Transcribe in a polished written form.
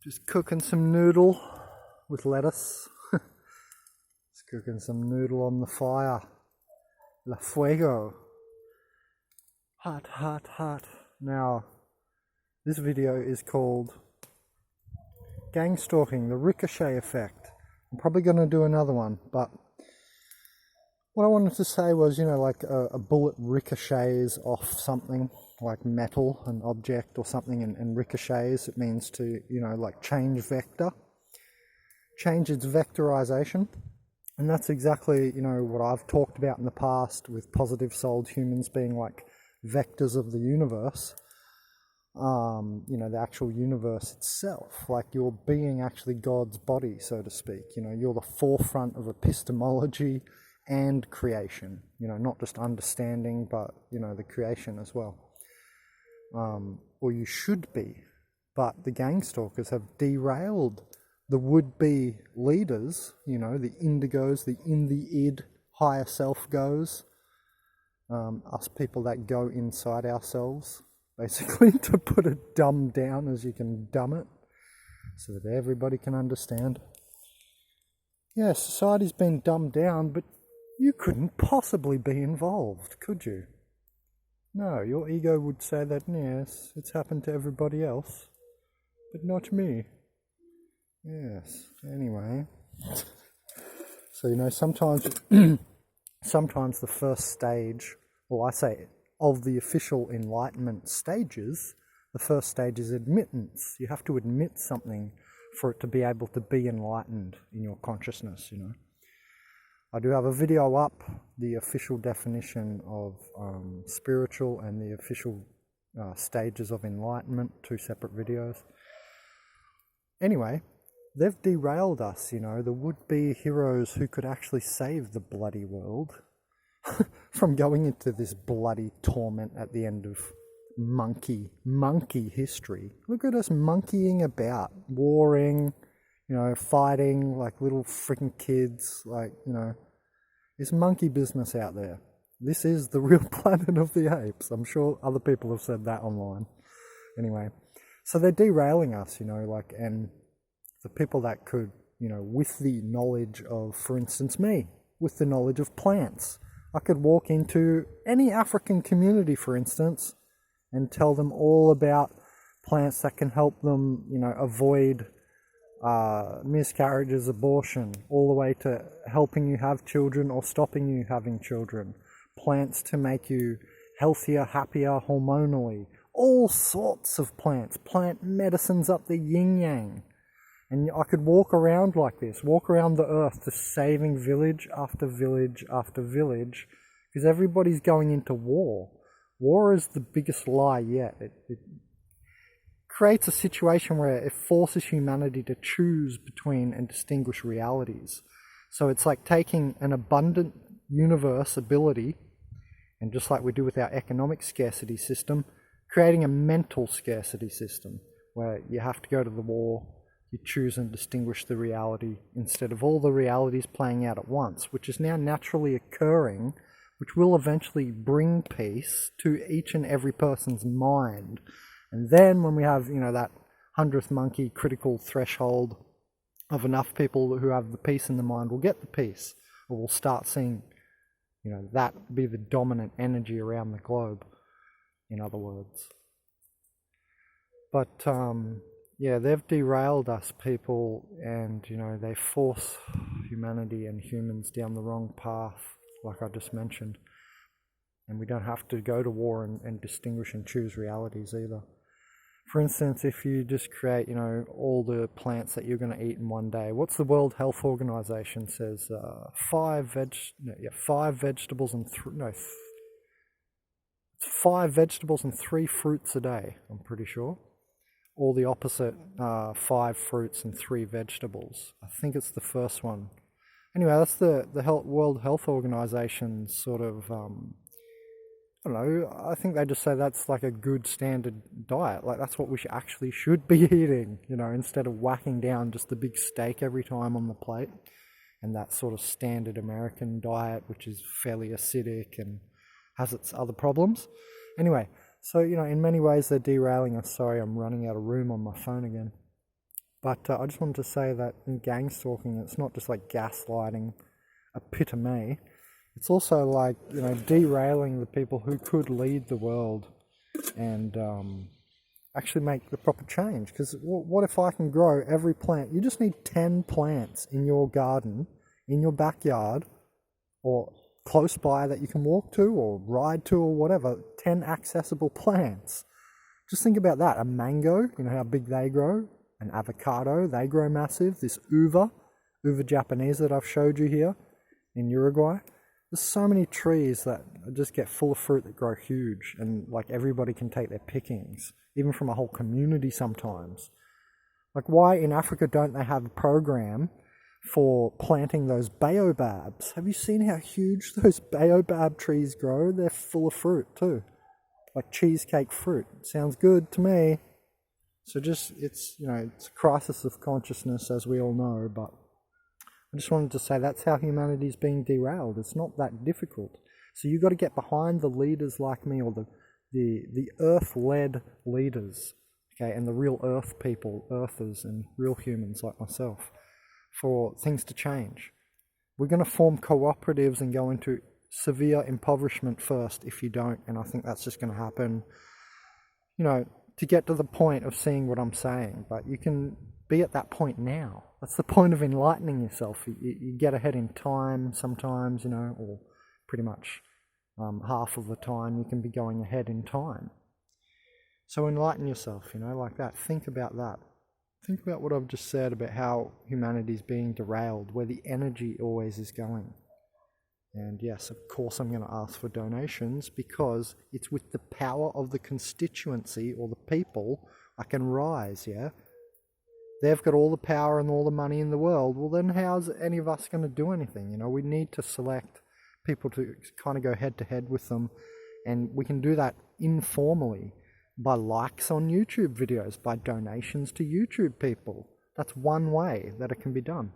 Just cooking some noodle with lettuce. Just cooking some noodle on the fire. La fuego. Hot, hot, hot. Now, this video is called Gang Stalking, the Ricochet Effect. I'm probably going to do another one, but what I wanted to say was, like a bullet ricochets off something, like metal, an object or something, and ricochets, it means to, like change vector, change its vectorization. And that's exactly, what I've talked about in the past with positive-souled humans being like vectors of the universe. The actual universe itself, like your being actually God's body, so to speak. You're the forefront of epistemology and creation, not just understanding, but, the creation as well. Or you should be. But the gang stalkers have derailed the would-be leaders, the indigos, the in the id, higher self goes, us people that go inside ourselves, basically, to put it dumbed down as you can dumb it, so that everybody can understand. Yeah, society's been dumbed down, but you couldn't possibly be involved, could you? No, your ego would say that, yes, it's happened to everybody else, but not me. Yes, anyway. So, sometimes, sometimes the first stage, well, I say of the official enlightenment stages, the first stage is admittance. You have to admit something for it to be able to be enlightened in your consciousness, I do have a video up, the official definition of spiritual and the official stages of enlightenment, 2 separate videos. Anyway, they've derailed us, the would-be heroes who could actually save the bloody world from going into this bloody torment at the end of monkey history. Look at us monkeying about, warring, fighting like little freaking kids, like, it's monkey business out there. This is the real planet of the apes. I'm sure other people have said that online. Anyway, so they're derailing us, and the people that could, with the knowledge of, for instance, me, with the knowledge of plants, I could walk into any African community, for instance, and tell them all about plants that can help them, avoid miscarriages, abortion, all the way to helping you have children or stopping you having children. Plants to make you healthier, happier, hormonally. All sorts of plants. Plant medicines up the yin-yang. And I could walk around like this, walk around the earth, just saving village after village after village, because everybody's going into war. War is the biggest lie yet. It creates a situation where it forces humanity to choose between and distinguish realities. So it's like taking an abundant universe ability, and just like we do with our economic scarcity system, creating a mental scarcity system where you have to go to the war, you choose and distinguish the reality instead of all the realities playing out at once, which is now naturally occurring, which will eventually bring peace to each and every person's mind. And then when we have, that 100th monkey critical threshold of enough people who have the peace in the mind will get the peace, or we'll start seeing, that be the dominant energy around the globe, in other words. But, they've derailed us people, and, they force humanity and humans down the wrong path, like I just mentioned. And we don't have to go to war and distinguish and choose realities either. For instance, if you just create, all the plants that you're going to eat in one day, what's the World Health Organization says? 5 vegetables and 5 vegetables and 3 fruits a day, I'm pretty sure. Or the opposite, 5 fruits and 3 vegetables. I think it's the first one. Anyway, that's the World Health Organization's sort of, I don't know, I think they just say that's like a good standard diet. Like that's what we actually should be eating, instead of whacking down just a big steak every time on the plate. And that sort of standard American diet, which is fairly acidic and has its other problems. Anyway, so, in many ways they're derailing us. Sorry, I'm running out of room on my phone again. But I just wanted to say that in gang stalking, it's not just like gaslighting epitome. It's also like, you know, derailing the people who could lead the world and actually make the proper change. Because what if I can grow every plant? You just need 10 plants in your garden, in your backyard, or close by that you can walk to or ride to or whatever. 10 accessible plants. Just think about that. A mango, you know how big they grow. An avocado, they grow massive. This uva japanese that I've showed you here in Uruguay. There's so many trees that just get full of fruit that grow huge, and like everybody can take their pickings, even from a whole community sometimes. Like, why in Africa don't they have a program for planting those baobabs? Have you seen how huge those baobab trees grow? They're full of fruit too. Like cheesecake fruit. Sounds good to me. So just, it's, you know, it's a crisis of consciousness, as we all know, but I just wanted to say that's how humanity's being derailed. It's not that difficult. So you got to get behind the leaders like me, or the earth-led leaders, okay, and the real earth people, earthers and real humans like myself, for things to change. We're going to form cooperatives and go into severe impoverishment first if you don't, and I think that's just going to happen, you know, to get to the point of seeing what I'm saying. But you can be at that point now. That's the point of enlightening yourself. You get ahead in time sometimes, you know, or pretty much half of the time you can be going ahead in time. So enlighten yourself, you know, like that. Think about that. Think about what I've just said about how humanity's being derailed, where the energy always is going. And yes, of course I'm going to ask for donations, because it's with the power of the constituency or the people I can rise, yeah? They've got all the power and all the money in the world. Well, then how's any of us going to do anything? You know, we need to select people to kind of go head to head with them. And we can do that informally by likes on YouTube videos, by donations to YouTube people. That's one way that it can be done.